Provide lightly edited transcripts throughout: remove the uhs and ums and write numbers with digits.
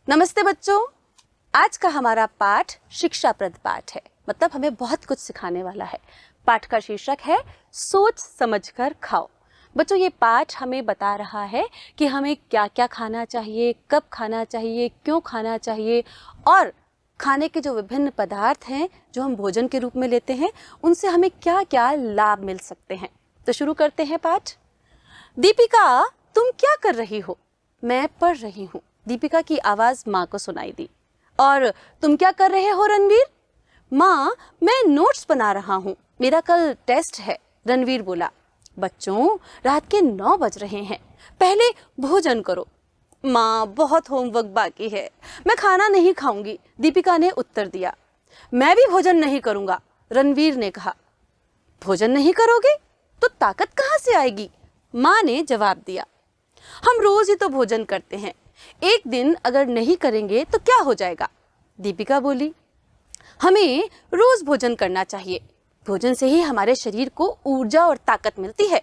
नमस्ते बच्चों। आज का हमारा पाठ शिक्षाप्रद पाठ है, मतलब हमें बहुत कुछ सिखाने वाला है। पाठ का शीर्षक है सोच समझकर खाओ। बच्चों, ये पाठ हमें बता रहा है कि हमें क्या क्या खाना चाहिए, कब खाना चाहिए, क्यों खाना चाहिए और खाने के जो विभिन्न पदार्थ हैं जो हम भोजन के रूप में लेते हैं उनसे हमें क्या क्या लाभ मिल सकते हैं। तो शुरू करते हैं पाठ। दीपिका, तुम क्या कर रही हो? मैं पढ़ रही हूँ। दीपिका की आवाज माँ को सुनाई दी। और तुम क्या कर रहे हो रणवीर? माँ, मैं नोट्स बना रहा हूँ, मेरा कल टेस्ट है, रणवीर बोला। बच्चों, रात के 9 बज रहे हैं, पहले भोजन करो। माँ, बहुत होमवर्क बाकी है, मैं खाना नहीं खाऊंगी, दीपिका ने उत्तर दिया। मैं भी भोजन नहीं करूंगा, रणवीर ने कहा। भोजन नहीं करोगे तो ताकत कहाँ से आएगी? माँ ने जवाब दिया। हम रोज ही तो भोजन करते हैं, एक दिन अगर नहीं करेंगे तो क्या हो जाएगा? दीपिका बोली। हमें रोज भोजन करना चाहिए, भोजन से ही हमारे शरीर को ऊर्जा और ताकत मिलती है।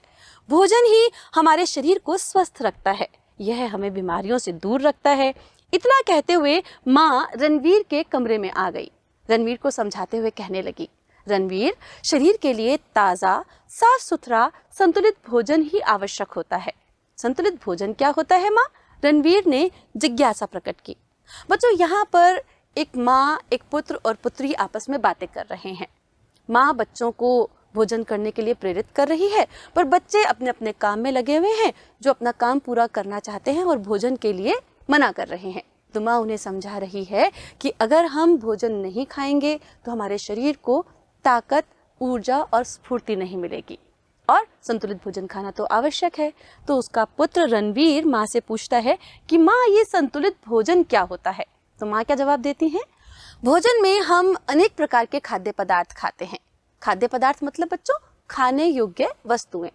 भोजन ही हमारे शरीर को स्वस्थ रखता है, यह हमें बीमारियों से दूर रखता है। इतना कहते हुए माँ रणवीर के कमरे में आ गई। रणवीर को समझाते हुए कहने लगी, रणवीर, शरीर के लिए ताज़ा, साफ सुथरा, संतुलित भोजन ही आवश्यक होता है। संतुलित भोजन क्या होता है माँ? रणवीर ने जिज्ञासा प्रकट की। बच्चों, यहाँ पर एक माँ, एक पुत्र और पुत्री आपस में बातें कर रहे हैं। माँ बच्चों को भोजन करने के लिए प्रेरित कर रही है, पर बच्चे अपने अपने काम में लगे हुए हैं, जो अपना काम पूरा करना चाहते हैं और भोजन के लिए मना कर रहे हैं। तो माँ उन्हें समझा रही है कि अगर हम भोजन नहीं खाएंगे तो हमारे शरीर को ताकत, ऊर्जा और स्फूर्ति नहीं मिलेगी, और संतुलित भोजन खाना तो आवश्यक है। तो उसका पुत्र रणवीर माँ से पूछता है कि माँ, ये संतुलित भोजन क्या होता है? तो माँ क्या जवाब देती हैं? भोजन में हम अनेक प्रकार के खाद्य पदार्थ खाते हैं। खाद्य पदार्थ मतलब बच्चों खाने योग्य वस्तुएं।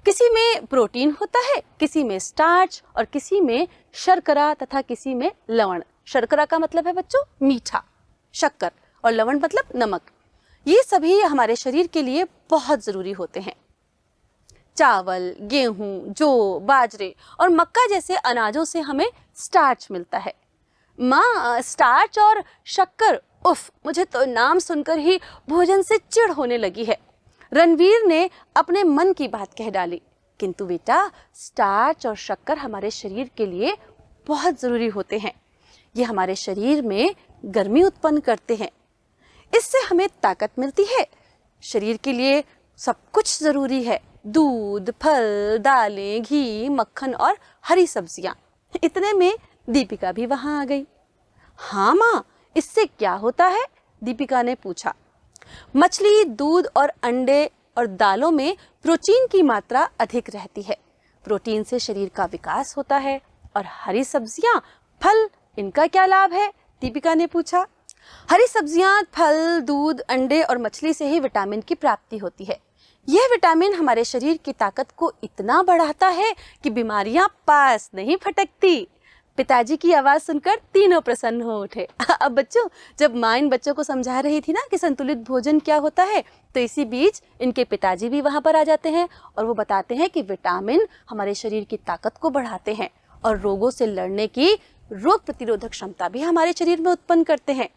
किसी में प्रोटीन होता है, किसी में स्टार्च और किसी में शर्करा तथा किसी में लवण। शर्करा का मतलब है बच्चों मीठा, शक्कर, और लवण मतलब नमक। ये सभी हमारे शरीर के लिए बहुत जरूरी होते हैं। चावल, गेहूं, जौ, बाजरे और मक्का जैसे अनाजों से हमें स्टार्च मिलता है। माँ, स्टार्च और शक्कर, उफ, मुझे तो नाम सुनकर ही भोजन से चिढ़ होने लगी है। रणवीर ने अपने मन की बात कह डाली। किंतु बेटा, स्टार्च और शक्कर हमारे शरीर के लिए बहुत जरूरी होते हैं। ये हमारे शरीर में गर्मी उत्पन्न करते हैं, इससे हमें ताकत मिलती है। शरीर के लिए सब कुछ जरूरी है, दूध, फल, दालें, घी, मक्खन और हरी सब्जियां। इतने में दीपिका भी वहां आ गई। हाँ माँ, इससे क्या होता है? दीपिका ने पूछा। मछली, दूध और अंडे और दालों में प्रोटीन की मात्रा अधिक रहती है। प्रोटीन से शरीर का विकास होता है। और हरी सब्जियां, फल, इनका क्या लाभ है? दीपिका ने पूछा। हरी सब्जियां, फल, दूध, अंडे और मछली से ही विटामिन की प्राप्ति होती है। यह विटामिन हमारे शरीर की ताकत को इतना बढ़ाता है कि बीमारियां पास नहीं फटकती। पिताजी की आवाज सुनकर तीनों प्रसन्न हो उठे। अब बच्चों, जब माँ इन बच्चों को समझा रही थी ना कि संतुलित भोजन क्या होता है, तो इसी बीच इनके पिताजी भी वहां पर आ जाते हैं और वो बताते हैं कि विटामिन हमारे शरीर की ताकत को बढ़ाते हैं और रोगों से लड़ने की रोग प्रतिरोधक क्षमता भी हमारे शरीर में उत्पन्न करते हैं।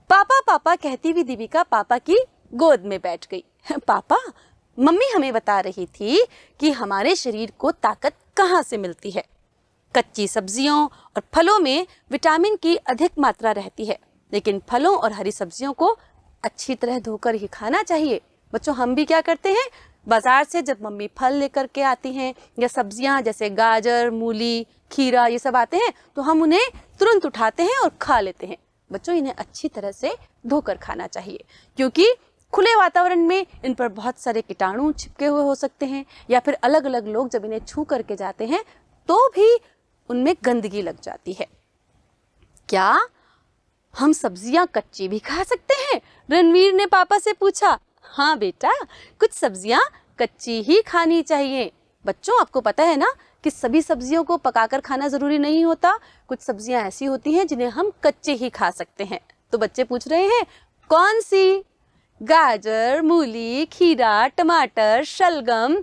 पापा पापा कहती हुई दीपिका पापा की गोद में बैठ गई। पापा, मम्मी हमें बता रही थी कि हमारे शरीर को ताकत कहाँ से मिलती है। कच्ची सब्जियों और फलों में विटामिन की अधिक मात्रा रहती है, लेकिन फलों और हरी सब्जियों को अच्छी तरह धोकर ही खाना चाहिए। बच्चों, हम भी क्या करते हैं, बाजार से जब मम्मी फल लेकर के आती हैं या सब्जियां जैसे गाजर, मूली, खीरा ये सब आते हैं, तो हम उन्हें तुरंत उठाते हैं और खा लेते हैं। बच्चों, इन्हें अच्छी तरह से धोकर खाना चाहिए, क्योंकि खुले वातावरण में इन पर बहुत सारे कीटाणु चिपके हुए हो सकते हैं, या फिर अलग अलग लोग जब इन्हें छू करके जाते हैं तो भी उनमें गंदगी लग जाती है। क्या हम सब्जियां कच्ची भी खा सकते हैं? रणवीर ने पापा से पूछा। हाँ बेटा, कुछ सब्जियां कच्ची ही खानी चाहिए। बच्चों, आपको पता है ना कि सभी सब्जियों को पकाकर खाना जरूरी नहीं होता। कुछ सब्जियां ऐसी होती हैं जिन्हें हम कच्चे ही खा सकते हैं। तो बच्चे पूछ रहे हैं, कौन सी? गाजर, मूली, खीरा, टमाटर, शलगम,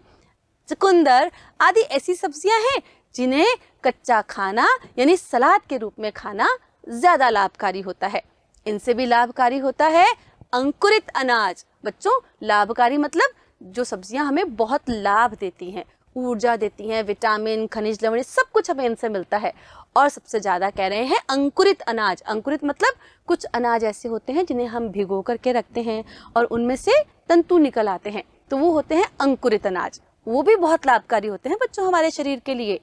चुकंदर आदि ऐसी सब्जियां हैं जिन्हें कच्चा खाना यानी सलाद के रूप में खाना ज्यादा लाभकारी होता है। इनसे भी लाभकारी होता है अंकुरित अनाज। बच्चों, लाभकारी मतलब जो सब्जियां हमें बहुत लाभ देती हैं, ऊर्जा देती हैं, विटामिन, खनिज लवण, सब कुछ हमें इनसे मिलता है। और सबसे ज़्यादा कह रहे हैं अंकुरित अनाज। अंकुरित मतलब कुछ अनाज ऐसे होते हैं जिन्हें हम भिगो करके रखते हैं और उनमें से तंतु निकल आते हैं, तो वो होते हैं अंकुरित अनाज। वो भी बहुत लाभकारी होते हैं बच्चों हमारे शरीर के लिए।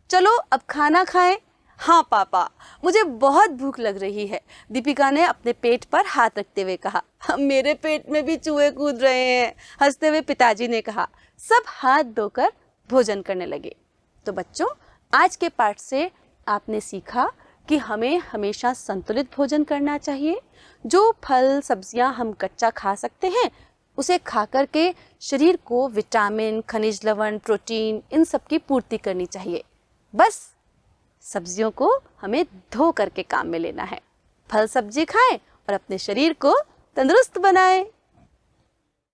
चलो अब खाना खाएं। हाँ पापा, मुझे बहुत भूख लग रही है, दीपिका ने अपने पेट पर हाथ रखते हुए कहा। मेरे पेट में भी चूहे कूद रहे हैं, हंसते हुए पिताजी ने कहा। सब हाथ धोकर भोजन करने लगे। तो बच्चों, आज के पाठ से आपने सीखा कि हमें हमेशा संतुलित भोजन करना चाहिए। जो फल सब्जियां हम कच्चा खा सकते हैं, उसे खा कर के शरीर को विटामिन, खनिज लवण, प्रोटीन, इन सब की पूर्ति करनी चाहिए। बस सब्जियों को हमें धो करके काम में लेना है। फल सब्जी खाएं और अपने शरीर को तंदुरुस्त बनाएं।